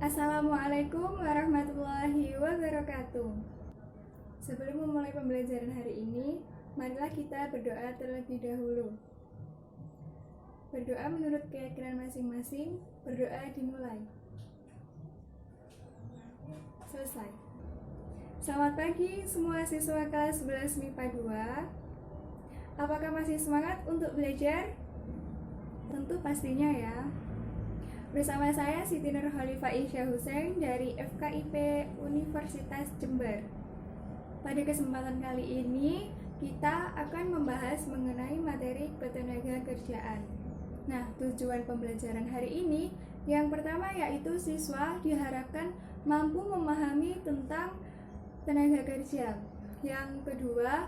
Assalamualaikum warahmatullahi wabarakatuh. Sebelum memulai pembelajaran hari ini, marilah kita berdoa terlebih dahulu. Berdoa menurut keyakinan masing-masing, berdoa dimulai. Selesai. Selamat pagi semua siswa kelas 11 MIPA 2. Apakah masih semangat untuk belajar? Tentu pastinya ya. Bersama saya Siti Nurholifah Isya Hussein dari FKIP Universitas Jember. Pada kesempatan kali ini, kita akan membahas mengenai materi ketenagakerjaan. Nah, tujuan pembelajaran hari ini yang pertama yaitu siswa diharapkan mampu memahami tentang tenaga kerja. Yang kedua,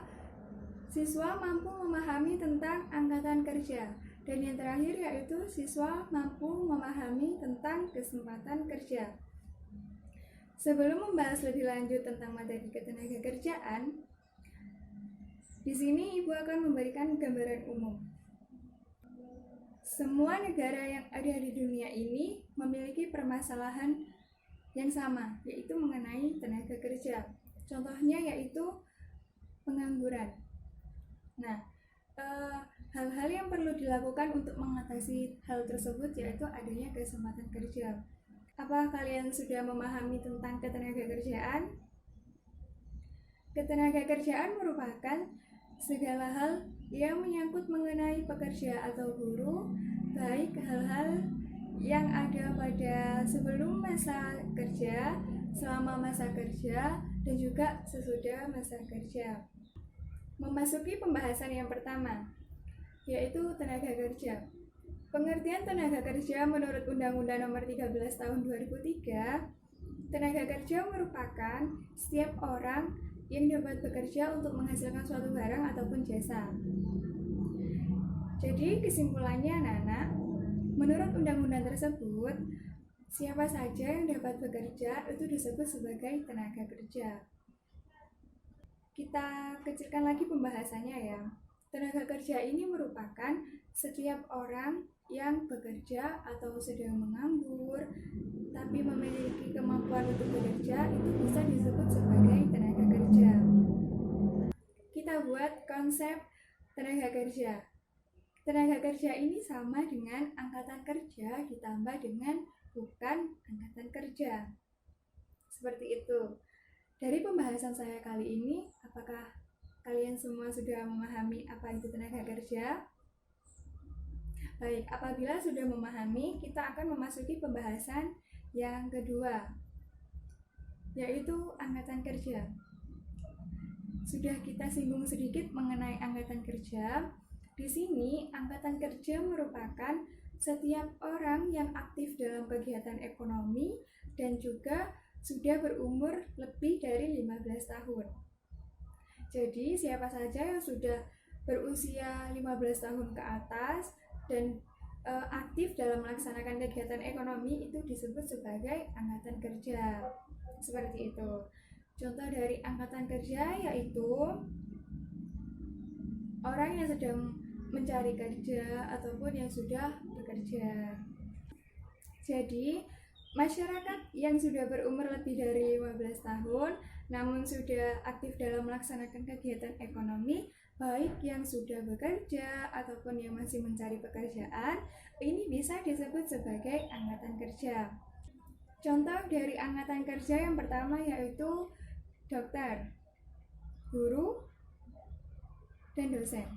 siswa mampu memahami tentang angkatan kerja. Dan yang terakhir yaitu siswa mampu memahami tentang kesempatan kerja. Sebelum membahas lebih lanjut tentang materi ketenagakerjaan, di sini Ibu akan memberikan gambaran umum. Semua negara yang ada di dunia ini memiliki permasalahan yang sama, yaitu mengenai tenaga kerja. Contohnya yaitu pengangguran. Nah, hal-hal yang perlu dilakukan untuk mengatasi hal tersebut yaitu adanya kesempatan kerja. Apa kalian sudah memahami tentang ketenagakerjaan? Ketenagakerjaan merupakan segala hal yang menyangkut mengenai pekerja atau buruh, baik hal-hal yang ada pada sebelum masa kerja, selama masa kerja, dan juga sesudah masa kerja. Memasuki pembahasan yang pertama, yaitu tenaga kerja. Pengertian tenaga kerja menurut Undang-Undang Nomor 13 Tahun 2003, tenaga kerja merupakan setiap orang yang dapat bekerja untuk menghasilkan suatu barang ataupun jasa. Jadi kesimpulannya anak-anak, menurut undang-undang tersebut, siapa saja yang dapat bekerja itu disebut sebagai tenaga kerja. Kita kecilkan lagi pembahasannya ya. Tenaga kerja ini merupakan setiap orang yang bekerja atau sedang menganggur, tapi memiliki kemampuan untuk bekerja, itu bisa disebut sebagai tenaga kerja. Kita buat konsep tenaga kerja. Tenaga kerja ini sama dengan angkatan kerja ditambah dengan bukan angkatan kerja. Seperti itu. Dari pembahasan saya kali ini, apakah kalian semua sudah memahami apa itu tenaga kerja? Baik, apabila sudah memahami, kita akan memasuki pembahasan yang kedua, yaitu angkatan kerja. Sudah kita singgung sedikit mengenai angkatan kerja. Di sini, angkatan kerja merupakan setiap orang yang aktif dalam kegiatan ekonomi dan juga sudah berumur lebih dari 15 tahun. Jadi, siapa saja yang sudah berusia 15 tahun ke atas dan aktif dalam melaksanakan kegiatan ekonomi itu disebut sebagai angkatan kerja. Seperti itu. Contoh dari angkatan kerja yaitu orang yang sedang mencari kerja ataupun yang sudah bekerja. Jadi, masyarakat yang sudah berumur lebih dari 15 tahun namun sudah aktif dalam melaksanakan kegiatan ekonomi, baik yang sudah bekerja ataupun yang masih mencari pekerjaan, ini bisa disebut sebagai angkatan kerja. Contoh dari angkatan kerja yang pertama yaitu dokter, guru, dan dosen.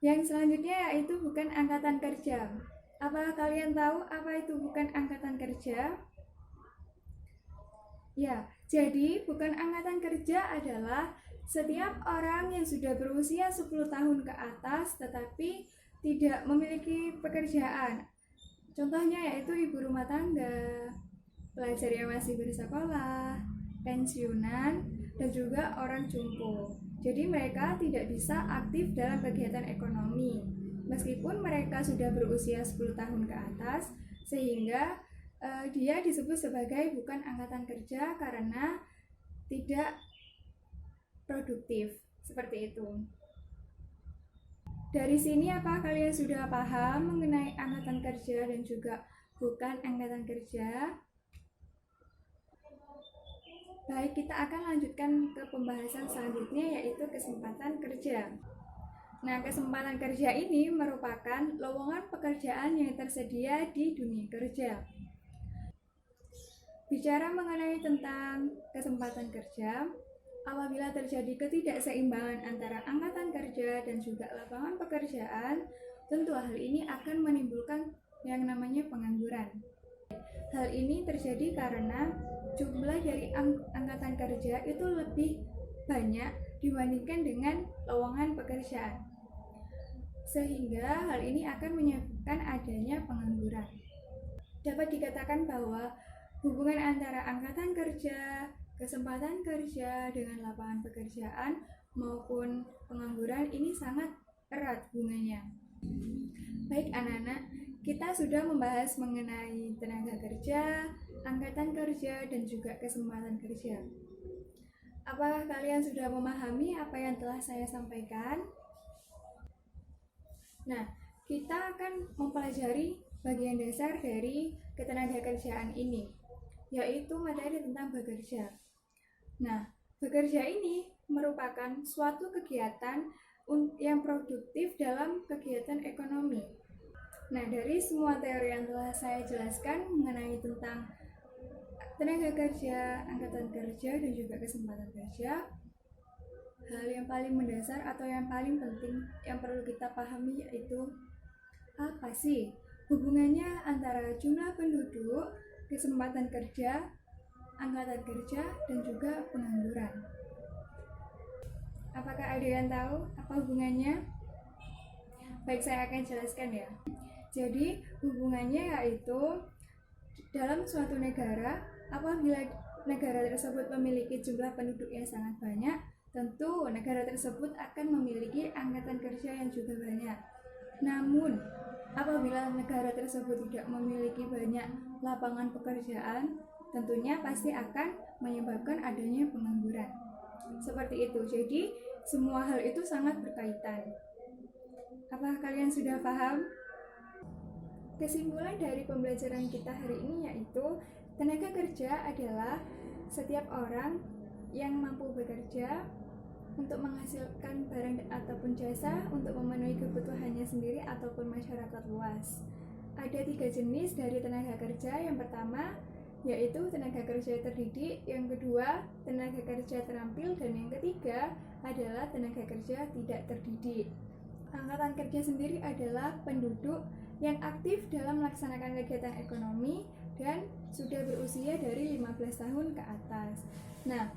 Yang selanjutnya yaitu bukan angkatan kerja. Apa kalian tahu apa itu bukan angkatan kerja? Ya, jadi bukan angkatan kerja adalah setiap orang yang sudah berusia 10 tahun ke atas tetapi tidak memiliki pekerjaan. Contohnya yaitu ibu rumah tangga, pelajar yang masih bersekolah, pensiunan, dan juga orang jompo. Jadi mereka tidak bisa aktif dalam kegiatan ekonomi meskipun mereka sudah berusia 10 tahun ke atas, sehingga dia disebut sebagai bukan angkatan kerja karena tidak produktif. Seperti itu. Dari sini apa kalian sudah paham mengenai angkatan kerja dan juga bukan angkatan kerja? Baik, kita akan lanjutkan ke pembahasan selanjutnya, yaitu kesempatan kerja. Nah, kesempatan kerja ini merupakan lowongan pekerjaan yang tersedia di dunia kerja. Bicara mengenai tentang kesempatan kerja, apabila terjadi ketidakseimbangan antara angkatan kerja dan juga lapangan pekerjaan, tentu hal ini akan menimbulkan yang namanya pengangguran. Hal ini terjadi karena jumlah dari angkatan kerja itu lebih banyak dibandingkan dengan lowongan pekerjaan. Sehingga hal ini akan menyebabkan adanya pengangguran. Dapat dikatakan bahwa hubungan antara angkatan kerja, kesempatan kerja dengan lapangan pekerjaan maupun pengangguran ini sangat erat hubungannya. Baik anak-anak, kita sudah membahas mengenai tenaga kerja, angkatan kerja, dan juga kesempatan kerja. Apakah kalian sudah memahami apa yang telah saya sampaikan? Nah, kita akan mempelajari bagian dasar dari ketenagakerjaan ini, yaitu materi tentang bekerja. Nah, bekerja ini merupakan suatu kegiatan yang produktif dalam kegiatan ekonomi. Nah, dari semua teori yang telah saya jelaskan mengenai tentang tenaga kerja, angkatan kerja, dan juga kesempatan kerja, hal yang paling mendasar atau yang paling penting yang perlu kita pahami yaitu apa sih hubungannya antara jumlah penduduk, kesempatan kerja, angkatan kerja, dan juga pengangguran. Apakah ada yang tahu apa hubungannya? Baik, saya akan jelaskan ya. Jadi, hubungannya yaitu dalam suatu negara, apabila negara tersebut memiliki jumlah penduduk yang sangat banyak, tentu negara tersebut akan memiliki angkatan kerja yang juga banyak. Namun, apabila negara tersebut tidak memiliki banyak lapangan pekerjaan, tentunya pasti akan menyebabkan adanya pengangguran. Seperti itu. Jadi, semua hal itu sangat berkaitan. Apakah kalian sudah paham? Kesimpulan dari pembelajaran kita hari ini yaitu tenaga kerja adalah setiap orang yang mampu bekerja untuk menghasilkan barang ataupun jasa untuk memenuhi kebutuhannya sendiri ataupun masyarakat luas. Ada 3 jenis dari tenaga kerja. Yang pertama yaitu tenaga kerja terdidik, yang kedua tenaga kerja terampil, dan yang ketiga adalah tenaga kerja tidak terdidik. Angkatan kerja sendiri adalah penduduk yang aktif dalam melaksanakan kegiatan ekonomi dan sudah berusia dari 15 tahun ke atas. Nah,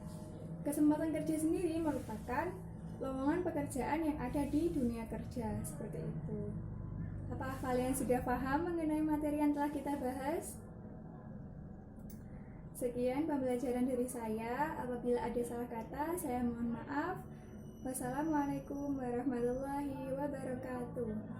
kesempatan kerja sendiri merupakan lowongan pekerjaan yang ada di dunia kerja, seperti itu. Apakah kalian sudah paham mengenai materi yang telah kita bahas? Sekian pembelajaran dari saya. Apabila ada salah kata, saya mohon maaf. Wassalamualaikum warahmatullahi wabarakatuh.